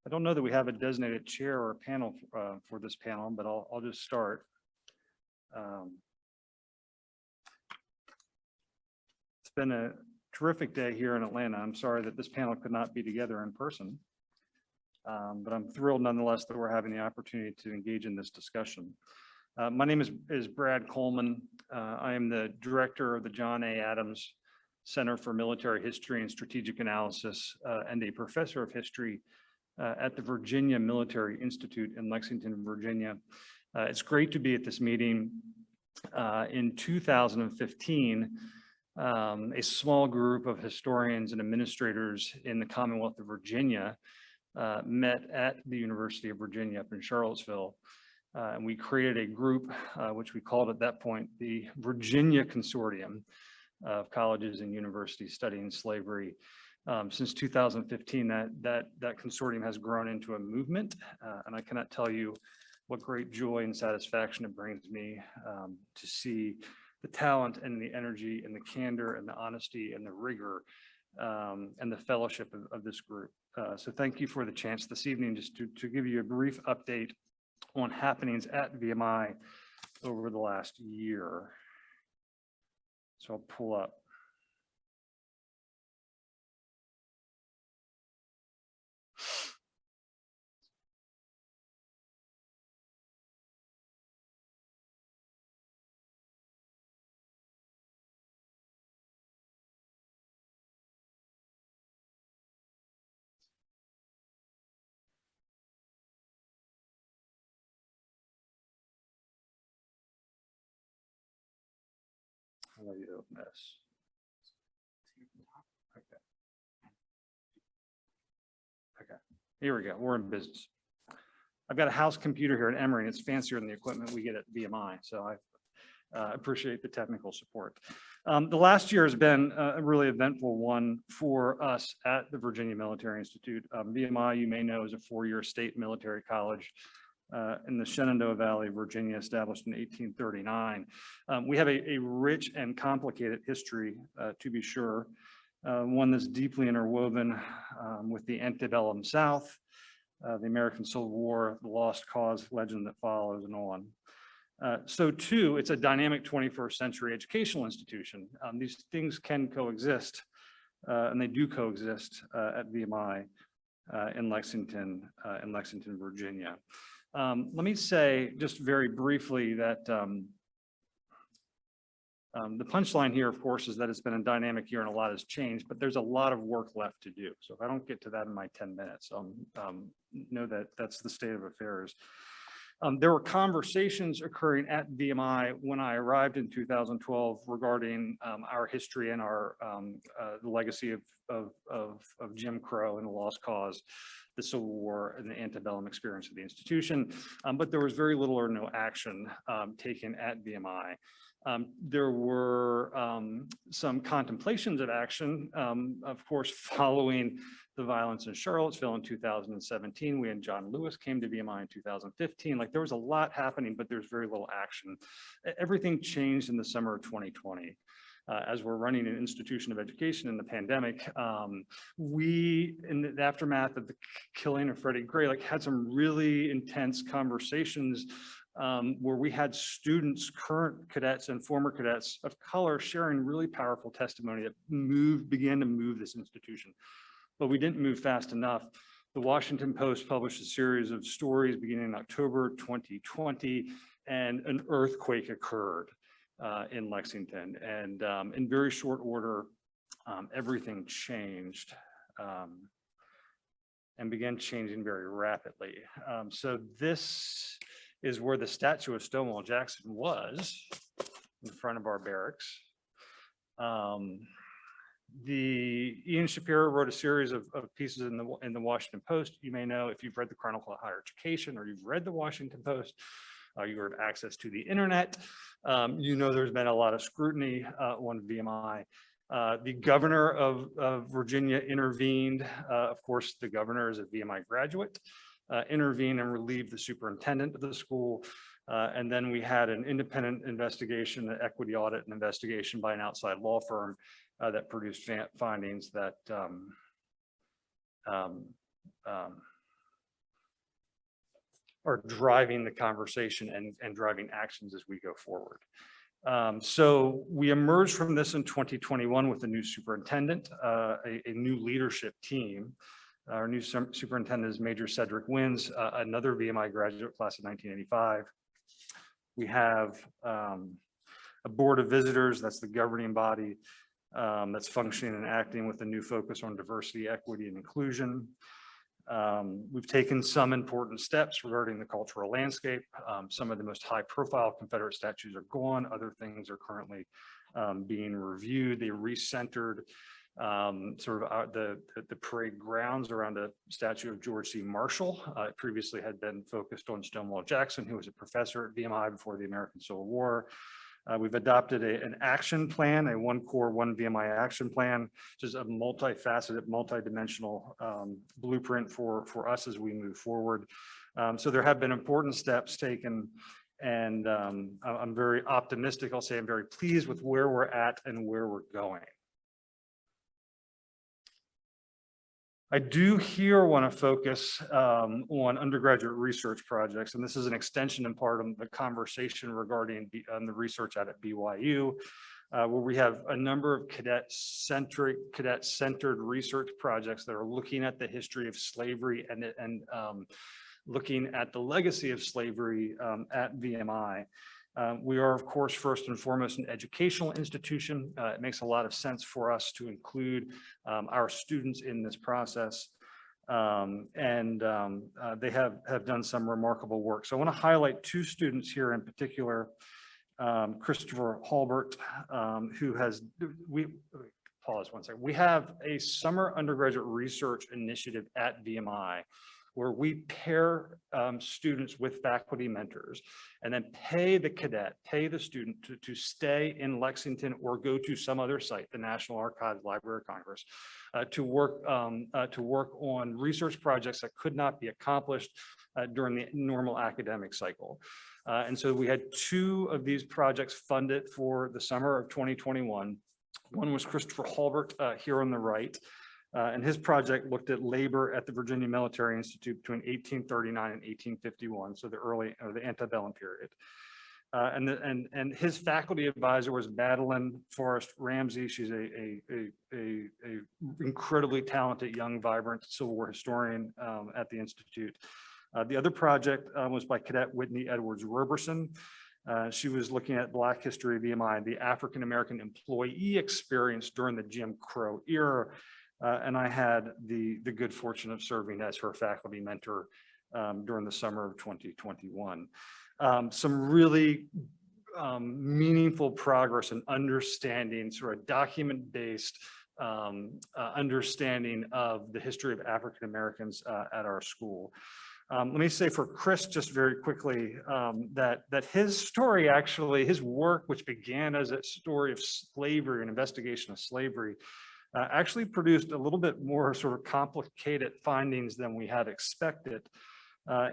I don't know that we have a designated chair or a panel for this panel, but I'll just start. It's been a terrific day here in Atlanta. I'm sorry that this panel could not be together in person, but I'm thrilled nonetheless that we're having the opportunity to engage in this discussion. My name is Brad Coleman. I am the director of the John A. Adams Center for Military History and Strategic Analysis and a professor of history at the Virginia Military Institute in Lexington, Virginia. It's great to be at this meeting. In 2015, a small group of historians and administrators in the Commonwealth of Virginia met at the University of Virginia up in Charlottesville. And we created a group, which we called at that point the Virginia Consortium of Colleges and Universities Studying Slavery. Since 2015, that consortium has grown into a movement, and I cannot tell you what great joy and satisfaction it brings me to see the talent and the energy and the candor and the honesty and the rigor and the fellowship of this group. So thank you for the chance this evening just to give you a brief update on happenings at VMI over the last year. So I'll pull up. I'll let you open this. Okay, here we go. We're in business. I've got a house computer here at Emory, and it's fancier than the equipment we get at VMI, so I appreciate the technical support. The last year has been a really eventful one for us at the Virginia Military Institute. VMI, you may know, is a four-year state military college in the Shenandoah Valley, Virginia, established in 1839. We have a rich and complicated history, to be sure, one that's deeply interwoven with the antebellum South, the American Civil War, the Lost Cause legend that follows, and on. So too, it's a dynamic 21st century educational institution. These things can coexist, and they do coexist at VMI in Lexington, Virginia. Let me say just very briefly that the punchline here, of course, is that it's been a dynamic year and a lot has changed, but there's a lot of work left to do. So if I don't get to that in my 10 minutes, know that that's the state of affairs. There were conversations occurring at VMI when I arrived in 2012 regarding our history and our the legacy of Jim Crow and the Lost Cause, the Civil War, and the antebellum experience of the institution, but there was very little or no action taken at VMI. There were some contemplations of action, of course, following the violence in Charlottesville in 2017. We and John Lewis came to VMI in 2015. Like, there was a lot happening, but there's very little action. Everything changed in the summer of 2020. As we're running an institution of education in the pandemic, we, in the aftermath of the killing of Freddie Gray, like, had some really intense conversations where we had students, current cadets and former cadets of color, sharing really powerful testimony that began to move this institution. But we didn't move fast enough. The Washington Post published a series of stories beginning in October 2020, and an earthquake occurred in Lexington. And in very short order, everything changed and began changing very rapidly. So this is where the statue of Stonewall Jackson was, in front of our barracks. Ian Shapiro wrote a series of pieces in the Washington Post. You may know, if you've read the Chronicle of Higher Education or you've read the Washington Post, you have access to the internet. You know there's been a lot of scrutiny on VMI. The governor of Virginia intervened. Of course, the governor is a VMI graduate, intervened and relieved the superintendent of the school. And then we had an independent investigation, an equity audit and investigation by an outside law firm that produced findings that are driving the conversation and driving actions as we go forward. So we emerged from this in 2021 with a new superintendent, a new leadership team. Our new superintendent is Major Cedric Wins, another VMI graduate class of 1985. We have a board of visitors, that's the governing body that's functioning and acting with a new focus on diversity, equity, and inclusion. We've taken some important steps regarding the cultural landscape. Some of the most high-profile Confederate statues are gone. Other things are currently being reviewed. They recentered the parade grounds around a statue of George C. Marshall. It previously had been focused on Stonewall Jackson, who was a professor at VMI before the American Civil War. We've adopted an action plan, a one core, one VMI action plan, which is a multifaceted, multidimensional blueprint for us as we move forward. So there have been important steps taken, and I'm very optimistic. I'll say I'm very pleased with where we're at and where we're going. I do here want to focus on undergraduate research projects, and this is an extension and part of the conversation regarding the research out at BYU, where we have a number of cadet-centered research projects that are looking at the history of slavery and looking at the legacy of slavery at VMI. We are, of course, first and foremost an educational institution. It makes a lot of sense for us to include our students in this process. They have done some remarkable work. So I want to highlight two students here in particular, Christopher Halbert, who has, pause one second. We have a summer undergraduate research initiative at VMI where we pair students with faculty mentors and then pay the student to stay in Lexington or go to some other site, the National Archives, Library of Congress, to work on research projects that could not be accomplished during the normal academic cycle. And so we had two of these projects funded for the summer of 2021. One was Christopher Halbert here on the right. And his project looked at labor at the Virginia Military Institute between 1839 and 1851, so the early or the antebellum period. And his faculty advisor was Madeline Forrest Ramsey. She's a incredibly talented, young, vibrant Civil War historian at the Institute. The other project was by Cadet Whitney Edwards Roberson. She was looking at Black history of VMI, the African-American employee experience during the Jim Crow era. And I had the good fortune of serving as her faculty mentor during the summer of 2021. Some really meaningful progress in understanding sort of document-based understanding of the history of African Americans at our school. Let me say for Chris, just very quickly, that his story, actually, his work, which began as a story of slavery, an investigation of slavery, actually produced a little bit more sort of complicated findings than we had expected,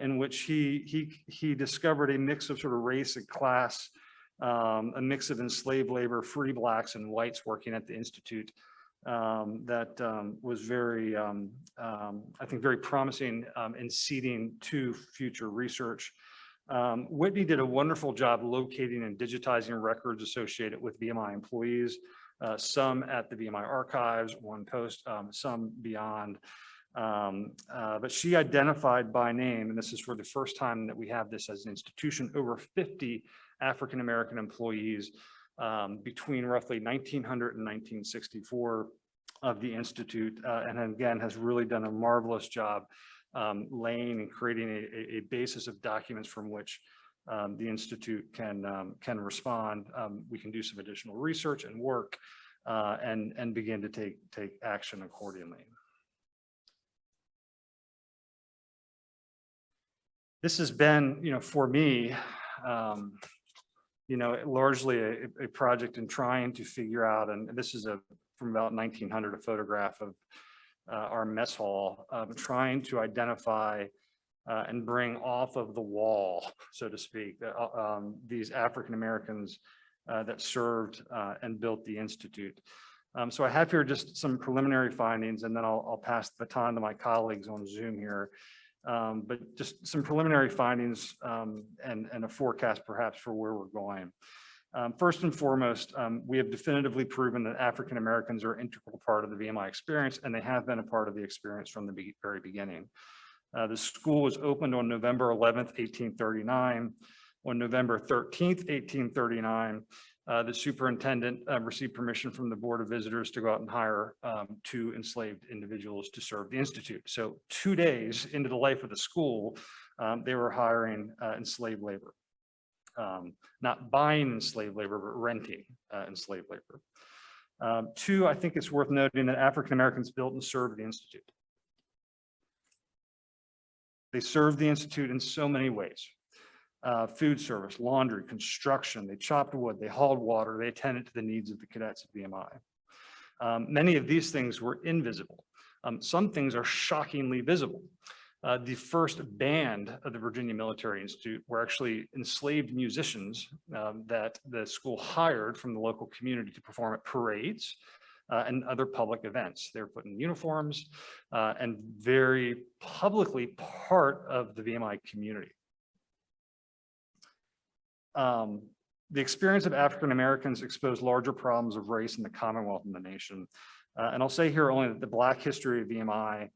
in which he discovered a mix of sort of race and class, a mix of enslaved labor, free Blacks and whites working at the Institute, that was very, I think, very promising in seeding to future research. Whitney did a wonderful job locating and digitizing records associated with VMI employees, some at the VMI archives, one post, some beyond. But she identified by name, and this is for the first time that we have this as an institution, over 50 African-American employees between roughly 1900 and 1964 of the Institute, and again has really done a marvelous job laying and creating a basis of documents from which the Institute can respond. We can do some additional research and work and begin to take action accordingly. This has been, for me, largely a project in trying to figure out, and this is from about 1900, a photograph of our mess hall, trying to identify and bring off of the wall, so to speak, these African Americans that served and built the Institute. So I have here just some preliminary findings, and then I'll pass the baton to my colleagues on Zoom here. But just some preliminary findings and a forecast perhaps for where we're going. First and foremost, we have definitively proven that African Americans are an integral part of the VMI experience, and they have been a part of the experience from the very beginning. The school was opened on November 11th, 1839. On November 13th, 1839, the superintendent received permission from the Board of Visitors to go out and hire 2 enslaved individuals to serve the Institute. So 2 days into the life of the school, they were hiring enslaved labor. Not buying enslaved labor, but renting enslaved labor. 2, I think it's worth noting that African Americans built and served the Institute. They served the Institute in so many ways. Food service, laundry, construction, they chopped wood, they hauled water, they attended to the needs of the cadets at VMI. Many of these things were invisible. Some things are shockingly visible. The first band of the Virginia Military Institute were actually enslaved musicians that the school hired from the local community to perform at parades and other public events. They were put in uniforms and very publicly part of the VMI community. The experience of African Americans exposed larger problems of race in the Commonwealth and the nation. And I'll say here only that the Black history of VMI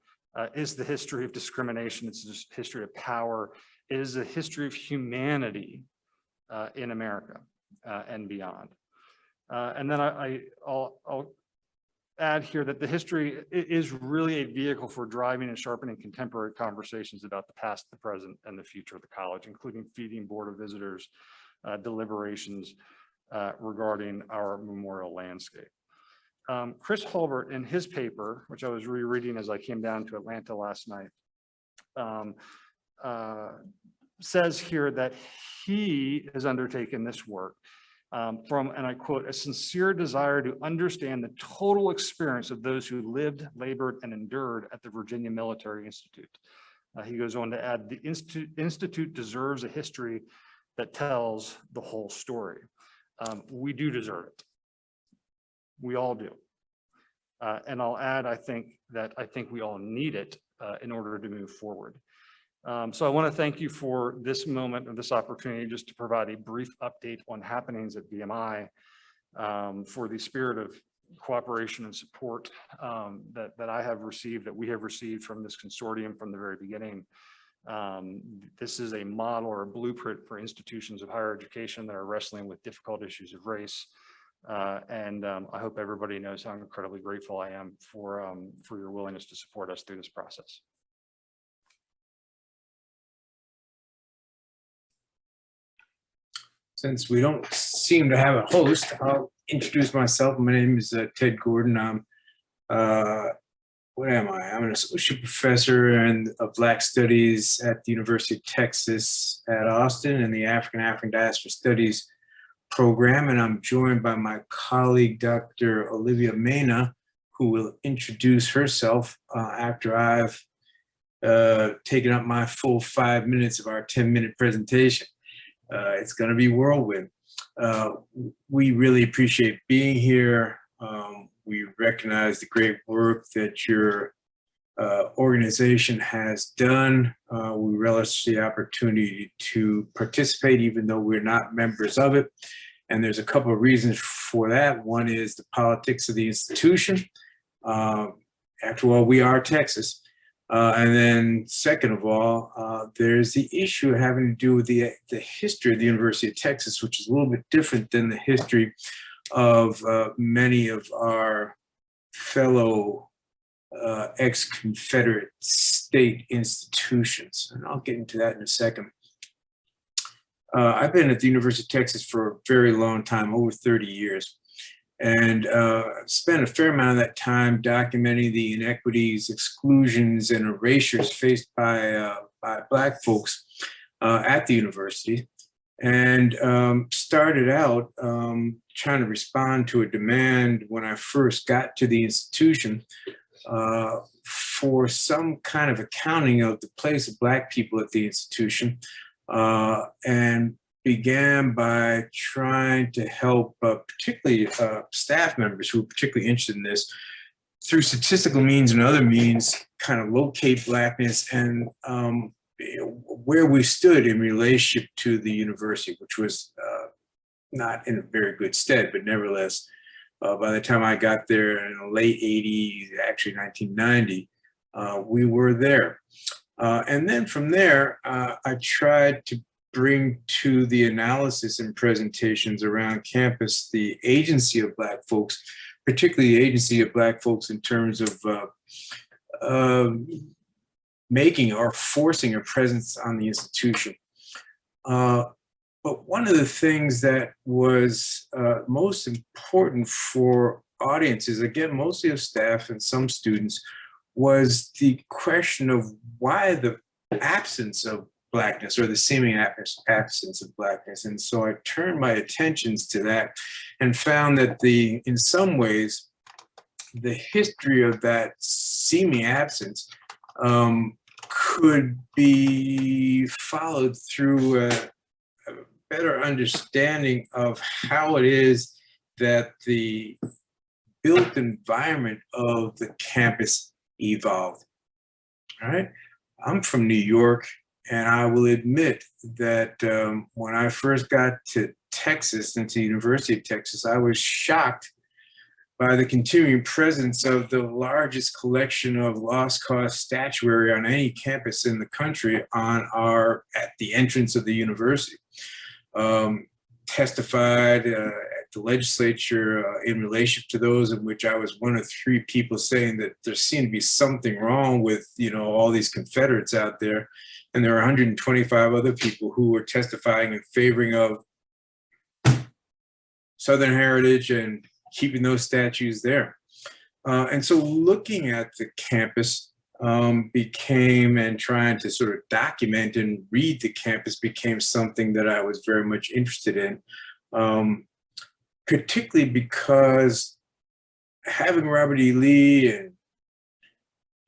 is the history of discrimination. It's the history of power. It is a history of humanity in America and beyond. And then I'll add here that the history is really a vehicle for driving and sharpening contemporary conversations about the past, the present, and the future of the college, including feeding Board of Visitors deliberations regarding our memorial landscape. Chris Hulbert, in his paper, which I was rereading as I came down to Atlanta last night, says here that he has undertaken this work from, and I quote, a sincere desire to understand the total experience of those who lived, labored, and endured at the Virginia Military Institute. He goes on to add, the Institute deserves a history that tells the whole story. We do deserve it. We all do. And I'll add, I think we all need it in order to move forward. So I want to thank you for this moment of this opportunity just to provide a brief update on happenings at VMI for the spirit of cooperation and support that I have received, that we have received from this consortium from the very beginning. This is a model or a blueprint for institutions of higher education that are wrestling with difficult issues of race. And I hope everybody knows how incredibly grateful I am for your willingness to support us through this process. Since we don't seem to have a host, I'll introduce myself. My name is Ted Gordon. I'm, what am I? I'm an associate professor of Black Studies at the University of Texas at Austin in the African Diaspora Studies program. And I'm joined by my colleague, Dr. Olivia Menna, who will introduce herself after I've taken up my full 5 minutes of our 10-minute presentation. It's going to be whirlwind. We really appreciate being here. We recognize the great work that your organization has done. We relish the opportunity to participate, even though we're not members of it. And there's a couple of reasons for that. One is the politics of the institution. After all, we are Texas. And then second of all, there's the issue having to do with the history of the University of Texas, which is a little bit different than the history of many of our fellow ex-Confederate state institutions. And I'll get into that in a second. I've been at the University of Texas for a very long time, over 30 years. And spent a fair amount of that time documenting the inequities, exclusions, and erasures faced by Black folks at the university, and started out trying to respond to a demand when I first got to the institution for some kind of accounting of the place of Black people at the institution, and began by trying to help particularly staff members who were particularly interested in this through statistical means and other means, kind of locate Blackness and where we stood in relationship to the university, which was not in a very good stead, but nevertheless, by the time I got there in the late 80s, actually 1990, we were there. And then from there, I tried to bring to the analysis and presentations around campus the agency of Black folks, particularly the agency of Black folks in terms of making or forcing a presence on the institution. But one of the things that was most important for audiences, again, mostly of staff and some students, was the question of why the absence of Blackness or the seeming absence of Blackness. And so I turned my attentions to that and found that in some ways, the history of that seeming absence could be followed through a better understanding of how it is that the built environment of the campus evolved. All right, I'm from New York, and I will admit that when I first got to Texas, into the University of Texas, I was shocked by the continuing presence of the largest collection of lost cause statuary on any campus in the country at the entrance of the university. Testified at the legislature in relation to those in which I was one of three people saying that there seemed to be something wrong with, all these Confederates out there. And there were 125 other people who were testifying in favoring of Southern heritage and keeping those statues there. And so looking at the campus became, and trying to sort of document and read the campus became something that I was very much interested in, particularly because having Robert E. Lee and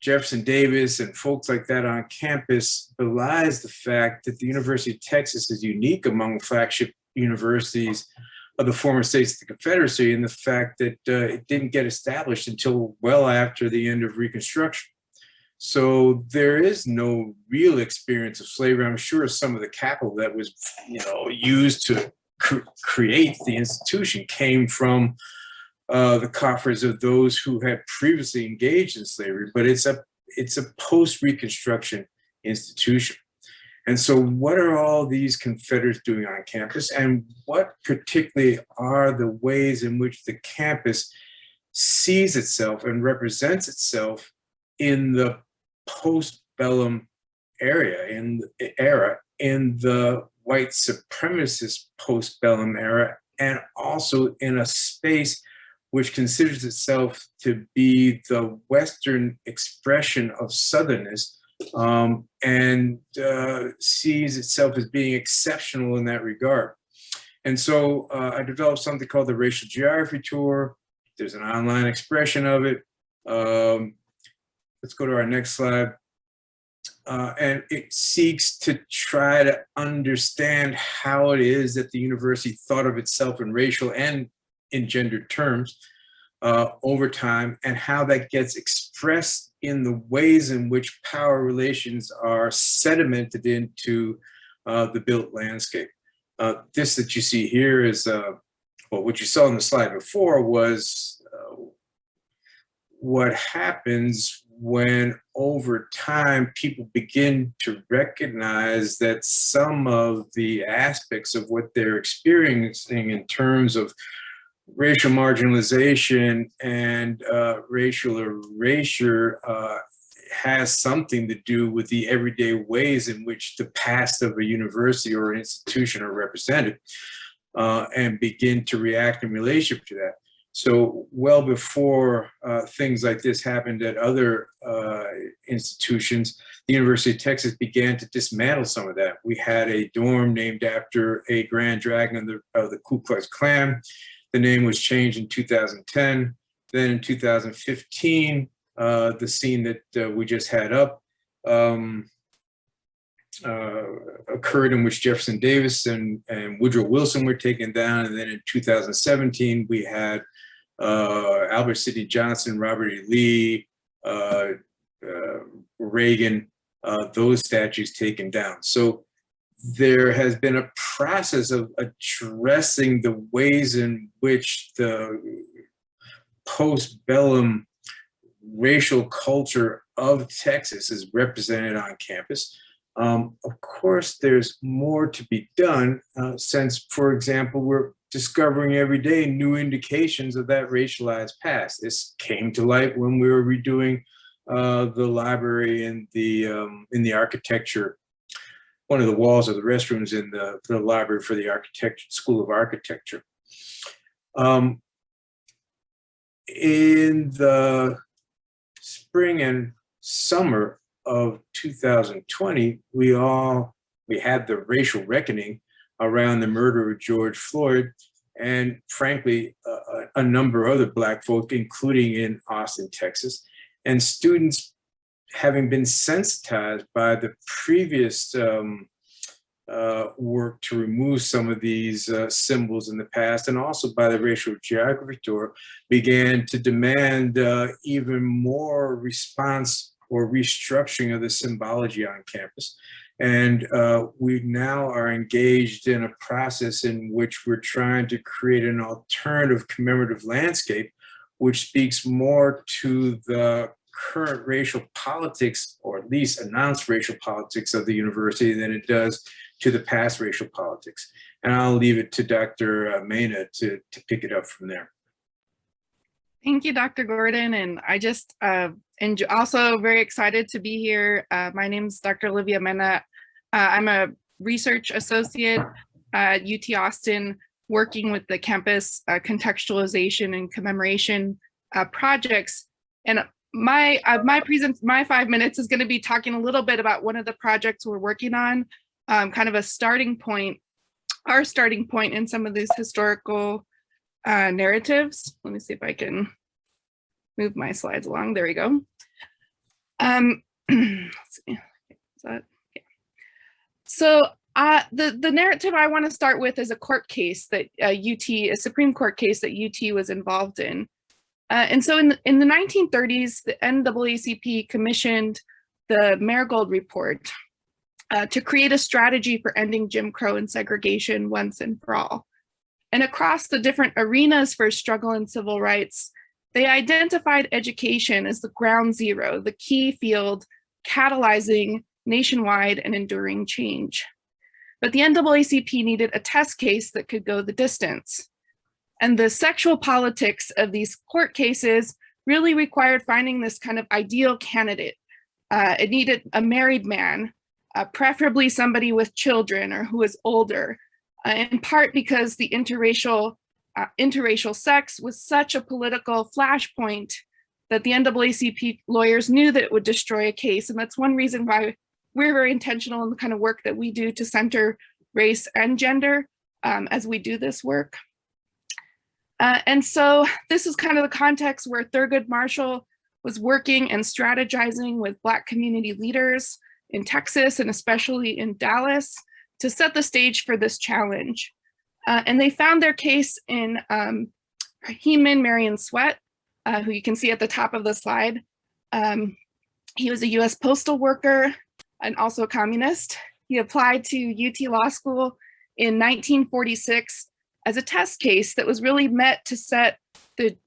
Jefferson Davis and folks like that on campus belies the fact that the University of Texas is unique among flagship universities of the former states of the Confederacy, and the fact that it didn't get established until well after the end of Reconstruction. So there is no real experience of slavery. I'm sure some of the capital that was, used to create the institution came from the coffers of those who had previously engaged in slavery, but it's a post-Reconstruction institution. And so what are all these Confederates doing on campus, and what particularly are the ways in which the campus sees itself and represents itself in the post-bellum era, in the white supremacist post-bellum era, and also in a space which considers itself to be the Western expression of Southernness, and sees itself as being exceptional in that regard. And so I developed something called the Racial Geography Tour. There's an online expression of it. Let's go to our next slide. And it seeks to try to understand how it is that the university thought of itself in racial and in gendered terms over time, and how that gets expressed in the ways in which power relations are sedimented into the built landscape. This that you see here is, what you saw on the slide before was what happens when over time people begin to recognize that some of the aspects of what they're experiencing in terms of racial marginalization and racial erasure has something to do with the everyday ways in which the past of a university or an institution are represented, and begin to react in relationship to that. So well before things like this happened at other institutions, the University of Texas began to dismantle some of that. We had a dorm named after a Grand Dragon of the Ku Klux Klan. The name was changed in 2010. Then in 2015, the scene that we just had up occurred, in which Jefferson Davis and Woodrow Wilson were taken down. And then in 2017, we had Albert Sidney Johnson, Robert E. Lee, Reagan, those statues taken down. So there has been a process of addressing the ways in which the post-bellum racial culture of Texas is represented on campus. Of course, there's more to be done since, for example, we're discovering every day new indications of that racialized past. This came to light when we were redoing the library and the architecture, one of the walls of the restrooms in the library for the architecture School of Architecture. In the spring and summer of 2020, we had the racial reckoning around the murder of George Floyd, and frankly, a number of other Black folk, including in Austin, Texas. And students, having been sensitized by the previous work to remove some of these symbols in the past, and also by the racial geography tour, began to demand even more response or restructuring of the symbology on campus. And we now are engaged in a process in which we're trying to create an alternative commemorative landscape, which speaks more to the current racial politics, or at least announced racial politics of the university, than it does to the past racial politics. And I'll leave it to Dr. Menna to pick it up from there. Thank you, Dr. Gordon. And I just also very excited to be here. My name is Dr. Olivia Menna. I'm a research associate at UT Austin, working with the campus contextualization and commemoration projects. And my 5 minutes is going to be talking a little bit about one of the projects we're working on, kind of a starting point, our starting point in some of these historical narratives. Let me see if I can move my slides along. There we go. Let's see. Is that, yeah. So the narrative I want to start with is a court case that a Supreme Court case that UT was involved in. And so in the 1930s, the NAACP commissioned the Marigold Report to create a strategy for ending Jim Crow and segregation once and for all. And across the different arenas for struggle in civil rights, they identified education as the ground zero, the key field catalyzing nationwide and enduring change. But the NAACP needed a test case that could go the distance. And the sexual politics of these court cases really required finding this kind of ideal candidate. It needed a married man, preferably somebody with children or who was older, in part because the interracial sex was such a political flashpoint that the NAACP lawyers knew that it would destroy a case. And that's one reason why we're very intentional in the kind of work that we do to center race and gender as we do this work. And so this is kind of the context where Thurgood Marshall was working and strategizing with Black community leaders in Texas and especially in Dallas to set the stage for this challenge. And they found their case in Heman Marion Sweat, who you can see at the top of the slide. He was a US postal worker and also a communist. He applied to UT Law School in 1946 as a test case that was really meant to set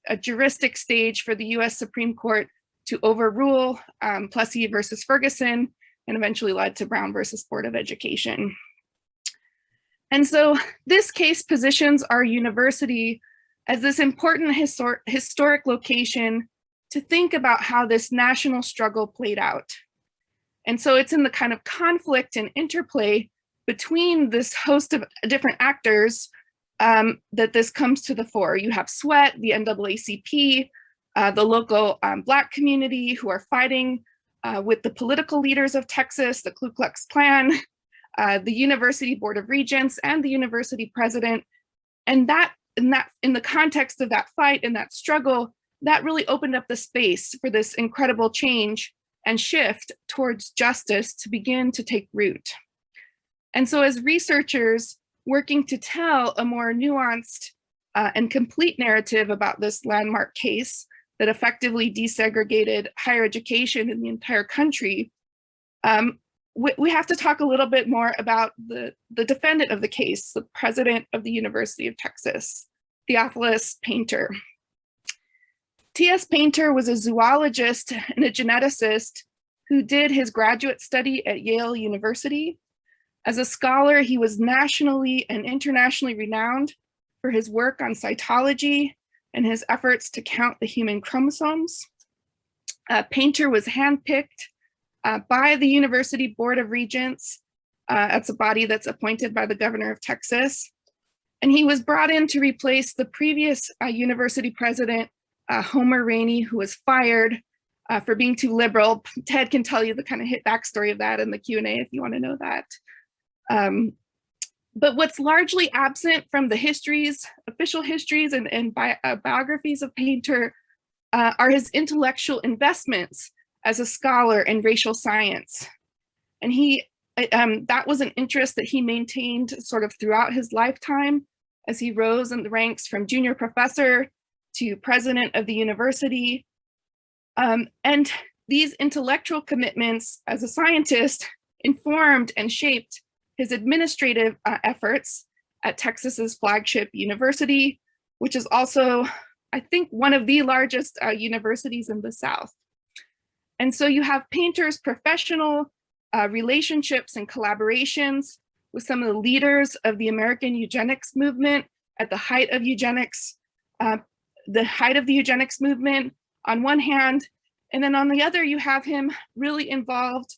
a juristic stage for the US Supreme Court to overrule Plessy versus Ferguson, and eventually led to Brown versus Board of Education. And so this case positions our university as this important historic location to think about how this national struggle played out. And so it's in the kind of conflict and interplay between this host of different actors that this comes to the fore. You have Sweat, the NAACP, the local Black community who are fighting with the political leaders of Texas, the Ku Klux Klan, the University Board of Regents, and the university president. And that in the context of that fight and that struggle, that really opened up the space for this incredible change and shift towards justice to begin to take root. And so as researchers working to tell a more nuanced and complete narrative about this landmark case that effectively desegregated higher education in the entire country, we have to talk a little bit more about the defendant of the case, the president of the University of Texas, Theophilus Painter. T.S. Painter was a zoologist and a geneticist who did his graduate study at Yale University. As a scholar, he was nationally and internationally renowned for his work on cytology and his efforts to count the human chromosomes. Painter was handpicked by the University Board of Regents. That's a body that's appointed by the governor of Texas. And he was brought in to replace the previous university president, Homer Rainey, who was fired for being too liberal. Ted can tell you the kind of backstory of that in the Q&A if you want to know that. But what's largely absent from the histories, official histories and biographies of Painter are his intellectual investments as a scholar in racial science. And that was an interest that he maintained sort of throughout his lifetime as he rose in the ranks from junior professor to president of the university. And these intellectual commitments as a scientist informed and shaped his administrative efforts at Texas's flagship university, which is also, I think, one of the largest universities in the South. And so you have Painter's professional relationships and collaborations with some of the leaders of the American eugenics movement at the height of eugenics, movement on one hand, and then on the other, you have him really involved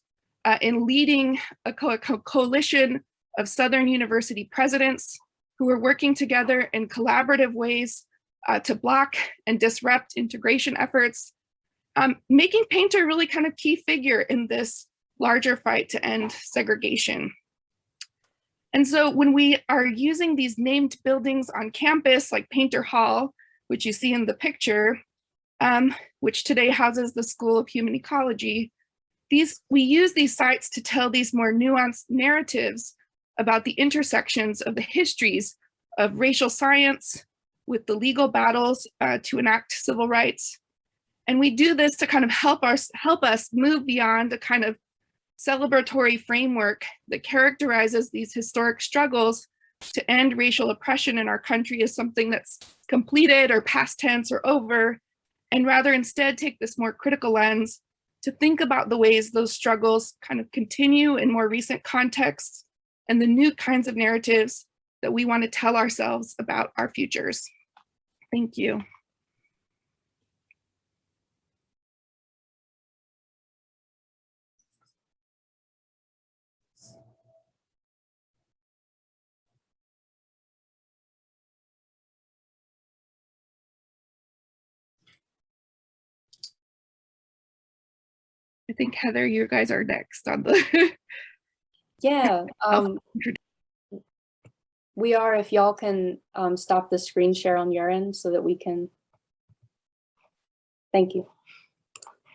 in leading a coalition of Southern University presidents who were working together in collaborative ways to block and disrupt integration efforts, making Painter really kind of key figure in this larger fight to end segregation. And so when we are using these named buildings on campus, like Painter Hall, which you see in the picture, which today houses the School of Human Ecology, we use these sites to tell these more nuanced narratives about the intersections of the histories of racial science with the legal battles to enact civil rights. And we do this to kind of help us move beyond the kind of celebratory framework that characterizes these historic struggles to end racial oppression in our country as something that's completed or past tense or over, and rather instead take this more critical lens to think about the ways those struggles kind of continue in more recent contexts and the new kinds of narratives that we want to tell ourselves about our futures. Thank you. I think Heather, you guys are next on the. Yeah, we are, if y'all can stop the screen share on your end so that we can. Thank you.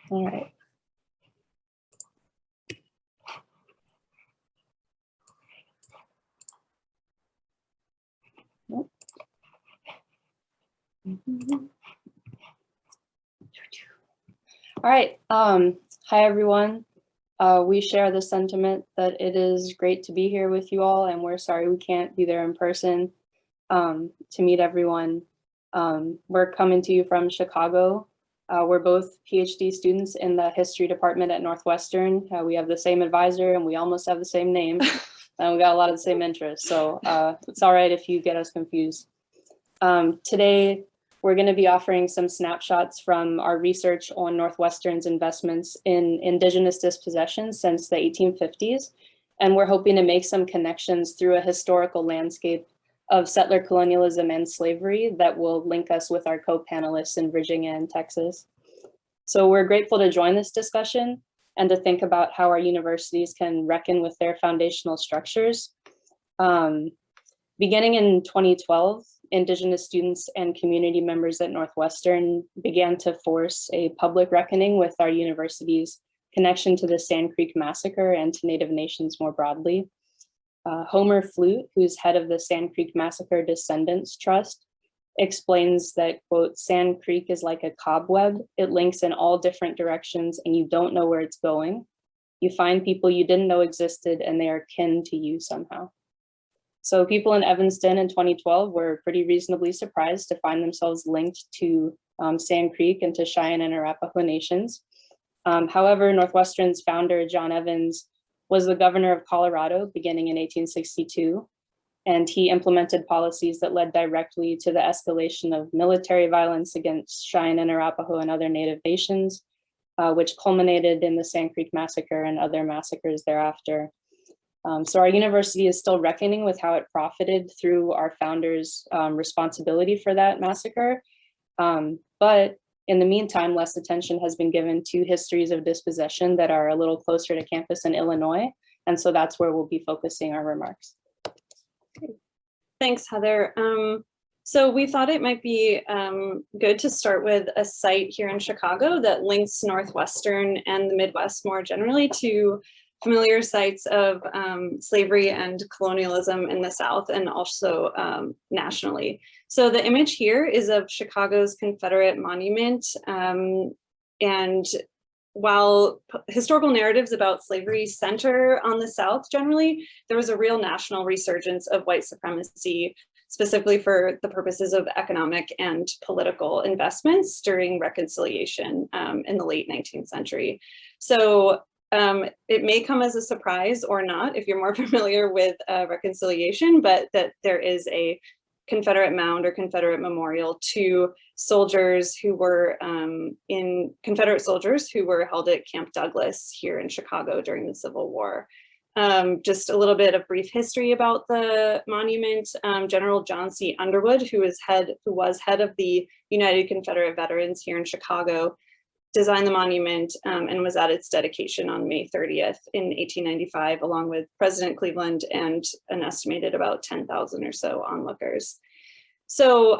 All right. Nope. All right. Hi, everyone. We share the sentiment that it is great to be here with you all, and we're sorry we can't be there in person to meet everyone. We're coming to you from Chicago. We're both PhD students in the history department at Northwestern. We have the same advisor and we almost have the same name. And we got a lot of the same interests. So it's all right if you get us confused. Today, we're going to be offering some snapshots from our research on Northwestern's investments in indigenous dispossessions since the 1850s. And we're hoping to make some connections through a historical landscape of settler colonialism and slavery that will link us with our co-panelists in Virginia and Texas. So we're grateful to join this discussion and to think about how our universities can reckon with their foundational structures. Beginning in 2012, Indigenous students and community members at Northwestern began to force a public reckoning with our university's connection to the Sand Creek Massacre and to Native nations more broadly. Homer Flute, who's head of the Sand Creek Massacre Descendants Trust, explains that, quote, Sand Creek is like a cobweb. It links in all different directions and you don't know where it's going. You find people you didn't know existed and they are kin to you somehow. So people in Evanston in 2012 were pretty reasonably surprised to find themselves linked to Sand Creek and to Cheyenne and Arapaho nations. However, Northwestern's founder, John Evans, was the governor of Colorado beginning in 1862, and he implemented policies that led directly to the escalation of military violence against Cheyenne and Arapaho and other Native nations, which culminated in the Sand Creek Massacre and other massacres thereafter. So our university is still reckoning with how it profited through our founders' responsibility for that massacre. But in the meantime, less attention has been given to histories of dispossession that are a little closer to campus in Illinois. And so that's where we'll be focusing our remarks. Thanks, Heather. So we thought it might be good to start with a site here in Chicago that links Northwestern and the Midwest more generally to familiar sites of slavery and colonialism in the South and also nationally. So the image here is of Chicago's Confederate monument. And while historical narratives about slavery center on the South generally, there was a real national resurgence of white supremacy, specifically for the purposes of economic and political investments during reconciliation in the late 19th century. So it may come as a surprise or not if you're more familiar with reconciliation, but that there is a Confederate mound or Confederate memorial to soldiers who were Confederate soldiers who were held at Camp Douglas here in Chicago during the Civil War. Just a little bit of brief history about the monument. General John C. Underwood, who was head of the United Confederate Veterans here in Chicago, designed the monument and was at its dedication on May 30th in 1895, along with President Cleveland and an estimated about 10,000 or so onlookers. So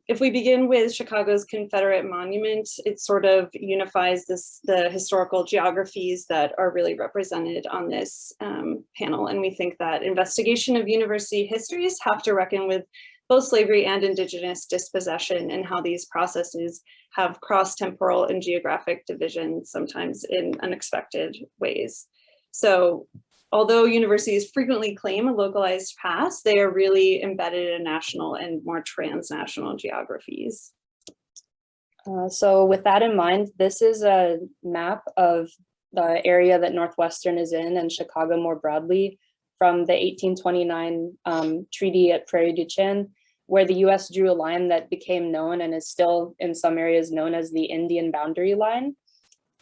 if we begin with Chicago's Confederate monument, it sort of unifies the historical geographies that are really represented on this panel. And we think that investigation of university histories have to reckon with both slavery and indigenous dispossession and how these processes have cross-temporal and geographic divisions, sometimes in unexpected ways. So although universities frequently claim a localized past, they are really embedded in national and more transnational geographies. So with that in mind, this is a map of the area that Northwestern is in and Chicago more broadly from the 1829 treaty at Prairie du Chien, where the US drew a line that became known and is still in some areas known as the Indian Boundary Line.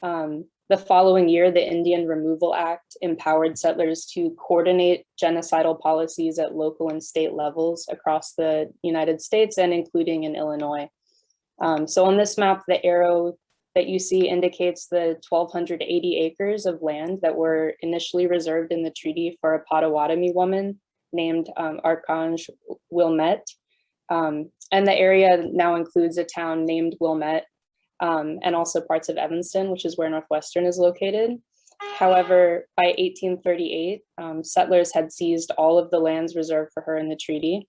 The following year, the Indian Removal Act empowered settlers to coordinate genocidal policies at local and state levels across the United States and including in Illinois. So on this map, the arrow that you see indicates the 1,280 acres of land that were initially reserved in the treaty for a Potawatomi woman named Archange Wilmette. And the area now includes a town named Wilmette and also parts of Evanston, which is where Northwestern is located. However, by 1838, settlers had seized all of the lands reserved for her in the treaty.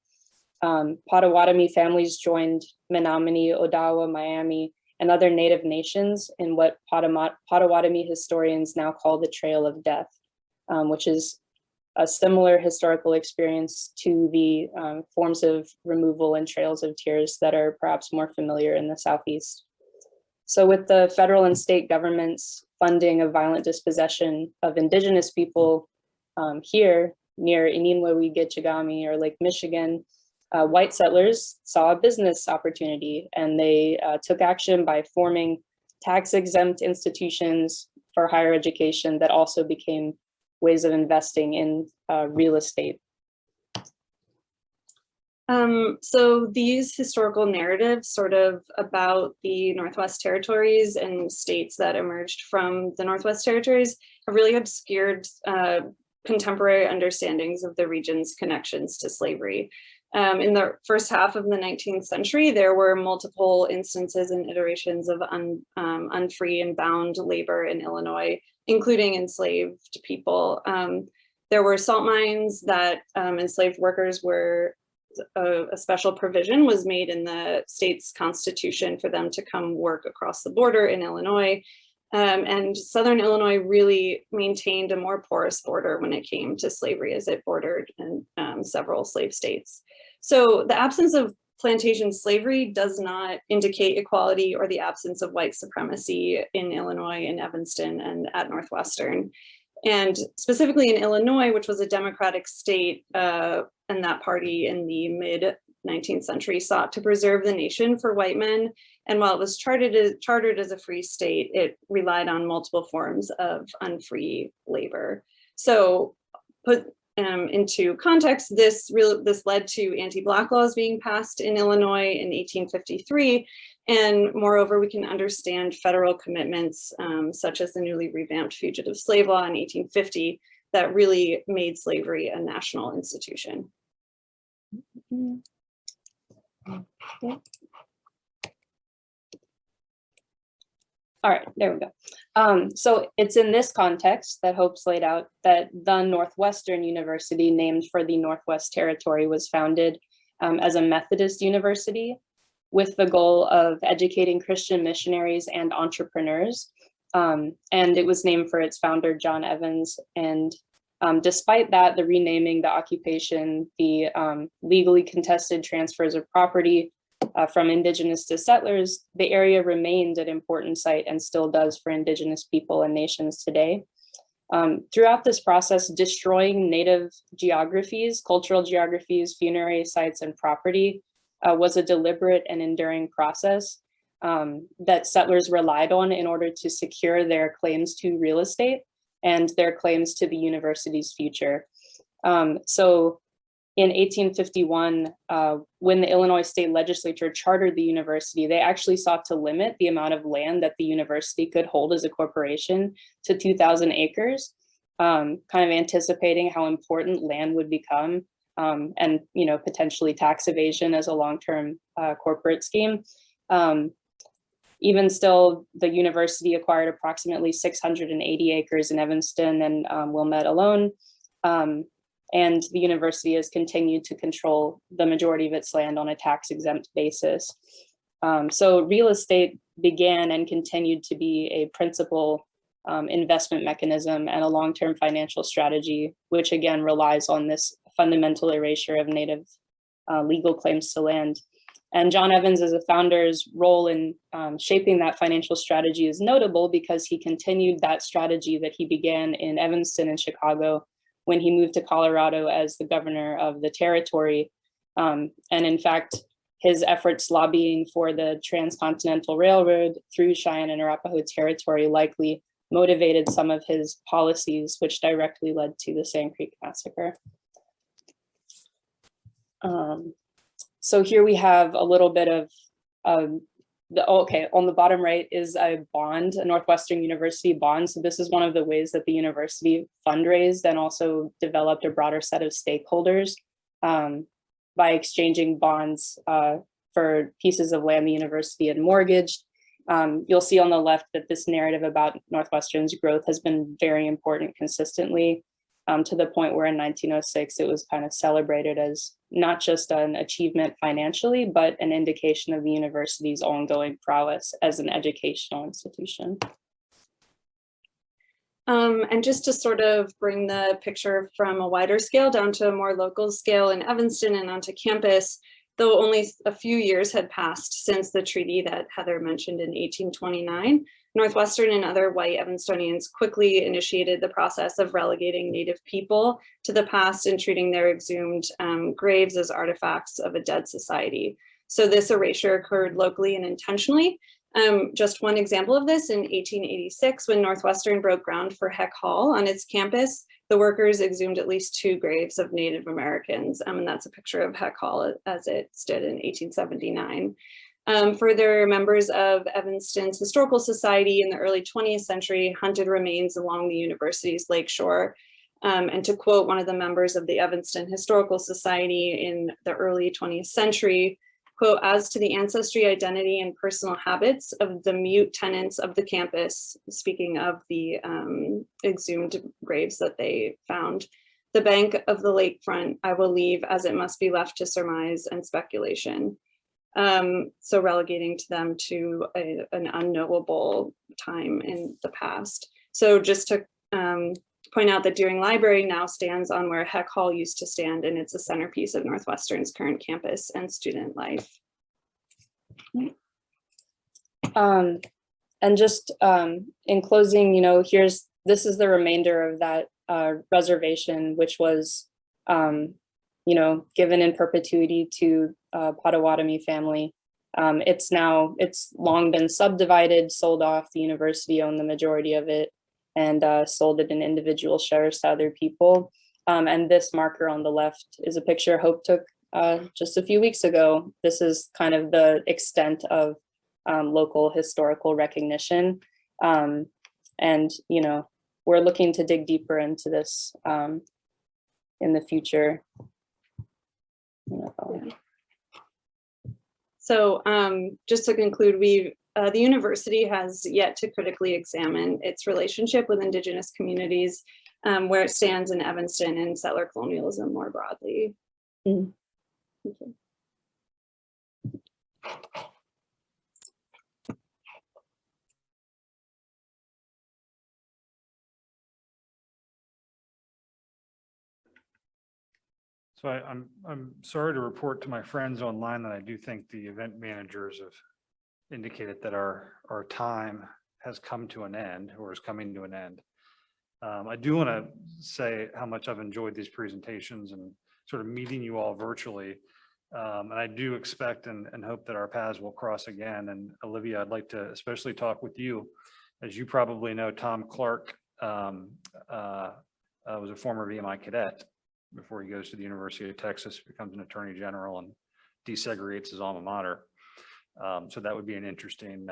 Potawatomi families joined Menominee, Odawa, Miami, and other Native nations in what Potawatomi historians now call the Trail of Death, which is a similar historical experience to the forms of removal and trails of tears that are perhaps more familiar in the Southeast. So with the federal and state governments funding of violent dispossession of indigenous people here near Ininwewee, Gitchagami, or Lake Michigan, white settlers saw a business opportunity and they took action by forming tax-exempt institutions for higher education that also became ways of investing in real estate. So these historical narratives sort of about the Northwest Territories and states that emerged from the Northwest Territories have really obscured contemporary understandings of the region's connections to slavery. In the first half of the 19th century, there were multiple instances and iterations of unfree and bound labor in Illinois, including enslaved people. There were salt mines that enslaved workers were a special provision was made in the state's constitution for them to come work across the border in Illinois. And Southern Illinois really maintained a more porous border when it came to slavery, as it bordered in several slave states. So the absence of plantation slavery does not indicate equality or the absence of white supremacy in Illinois, in Evanston, and at Northwestern. And specifically in Illinois, which was a Democratic state, and that party in the mid-19th century sought to preserve the nation for white men. And while it was chartered as a free state, it relied on multiple forms of unfree labor. So put into context, this led to anti-Black laws being passed in Illinois in 1853. And moreover, we can understand federal commitments such as the newly revamped Fugitive Slave Law in 1850 that really made slavery a national institution. All right, there we go. So it's in this context that Hope's laid out that the Northwestern University, named for the Northwest Territory, was founded as a Methodist university with the goal of educating Christian missionaries and entrepreneurs. And it was named for its founder, John Evans. And despite that, the renaming, the occupation, the legally contested transfers of property from Indigenous to settlers, the area remained an important site and still does for Indigenous people and nations today. Throughout this process, destroying Native geographies, cultural geographies, funerary sites, and property was a deliberate and enduring process that settlers relied on in order to secure their claims to real estate and their claims to the university's future. So in 1851, when the Illinois State Legislature chartered the university, they actually sought to limit the amount of land that the university could hold as a corporation to 2,000 acres, kind of anticipating how important land would become, and potentially tax evasion as a long-term corporate scheme. Even still, the university acquired approximately 680 acres in Evanston and Wilmette alone. And the university has continued to control the majority of its land on a tax-exempt basis. So real estate began and continued to be a principal investment mechanism and a long-term financial strategy, which again relies on this fundamental erasure of Native legal claims to land. And John Evans as a founder's role in shaping that financial strategy is notable because he continued that strategy that he began in Evanston and Chicago when he moved to Colorado as the governor of the territory. And in fact, his efforts lobbying for the Transcontinental Railroad through Cheyenne and Arapaho territory likely motivated some of his policies, which directly led to the Sand Creek Massacre. So here we have a little bit of on the bottom right is a bond, a Northwestern University bond. So this is one of the ways that the university fundraised and also developed a broader set of stakeholders by exchanging bonds for pieces of land the university had mortgaged. You'll see on the left that this narrative about Northwestern's growth has been very important consistently, to the point where in 1906, it was kind of celebrated as not just an achievement financially, but an indication of the university's ongoing prowess as an educational institution. And just to sort of bring the picture from a wider scale down to a more local scale in Evanston and onto campus, though only a few years had passed since the treaty that Heather mentioned in 1829, Northwestern and other white Evanstonians quickly initiated the process of relegating Native people to the past and treating their exhumed graves as artifacts of a dead society. So this erasure occurred locally and intentionally. Just one example of this, in 1886, when Northwestern broke ground for Heck Hall on its campus, the workers exhumed at least 2 graves of Native Americans. And that's a picture of Heck Hall as it stood in 1879. Further, members of Evanston's Historical Society in the early 20th century hunted remains along the university's lakeshore. And to quote one of the members of the Evanston Historical Society in the early 20th century, quote, "As to the ancestry, identity, and personal habits of the mute tenants of the campus," speaking of the exhumed graves that they found, The bank of the lakefront I will leave, as it must be left to surmise and speculation. So relegating to them to an unknowable time in the past. So just to point out that Deering Library now stands on where Heck Hall used to stand, and it's a centerpiece of Northwestern's current campus and student life. And just in closing, you know, this is the remainder of that reservation, which was, you know, given in perpetuity to Potawatomi family. It's long been subdivided, sold off. The university owned the majority of it, and sold it in individual shares to other people. And this marker on the left is a picture Hope took just a few weeks ago. This is kind of the extent of local historical recognition. And, you know, we're looking to dig deeper into this in the future. So just to conclude, the university has yet to critically examine its relationship with Indigenous communities, where it stands in Evanston and settler colonialism more broadly. Mm. Thank you. So I'm sorry to report to my friends online that I do think the event managers have indicated that our time has come to an end, or is coming to an end. I do want to say how much I've enjoyed these presentations and sort of meeting you all virtually. And I do expect and hope that our paths will cross again. And Olivia, I'd like to especially talk with you. As you probably know, Tom Clark was a former VMI cadet before he goes to the University of Texas, becomes an attorney general, and desegregates his alma mater. So that would be an interesting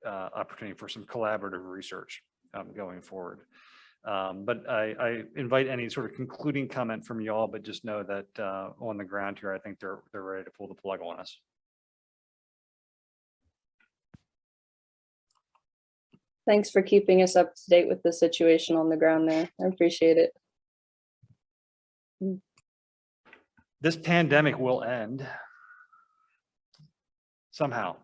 opportunity for some collaborative research going forward. But I invite any sort of concluding comment from you all, but just know that on the ground here, I think they're ready to pull the plug on us. Thanks for keeping us up to date with the situation on the ground there. I appreciate it. This pandemic will end somehow.